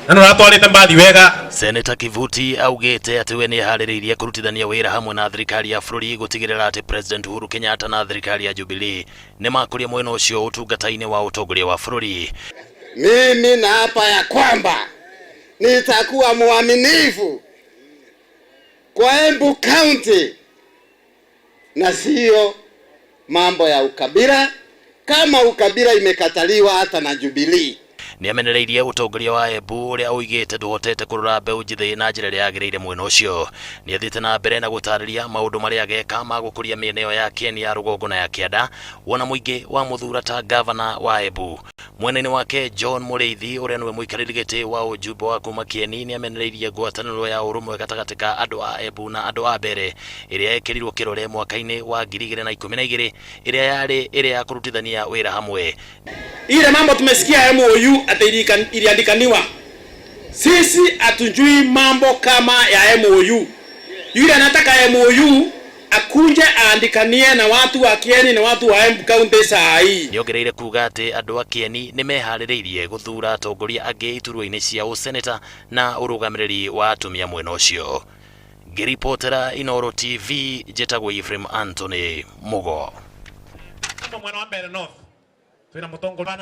Nano ratwarite mbathi wega. Senator Kivuti augite ati we ni haririirie kurutithania wira hamwe na thirikari ya bururi gutigirira ati President Uhuru Kenyatta na thirikari ya Jubilee ni makuria mwena ucio utungata-ini wa utongoria wa bururi. Mimi naapa ya kwamba nitakuwa mwaminifu kwa Embu County na sio mambo ya ukabila, kama ukabila imekataliwa hata na Jubilee. Ni amenereirie utongoria wa Embu uria uigite nduhotete kurura mbeu njithi na njira ria yagiriire mwena ucio. Ni athite na mbere na gutariria maundu maria ageka ma gukuria mieneo ya Kieni ya rugongo na ya Kianda, wona muingi wa muthura ta governor wa Embu. Mwena-ini wake John Mureithi uria niwe muikariri giti wa ujumbe wa kuma Kieni ni amenereirie ngwataniro ya urumwe gatagati ka andu a Embu na andu a mbere iria yekirirwo kirore mwaka-ini wa 2012 iria ya kurutithania wira hamwe. Ile mambo tumesikia MOU iliandikaniwa. Sisi hatujui mambo kama ya MOU. Yule anataka MOU akunje aandikanie na watu wa Kieni na watu wa Embu County saa hii. Niongereire kuga ati andu a Kieni ni mehaririirie guthura atongoria angi iturwa-ini cia useneta na urugamiriri wa atumia mwena ucio. Ngiripotera Inooro TV, njitagwo Ephraim Anthony Mugo. Mwena wa mbere north. Twina mutongoria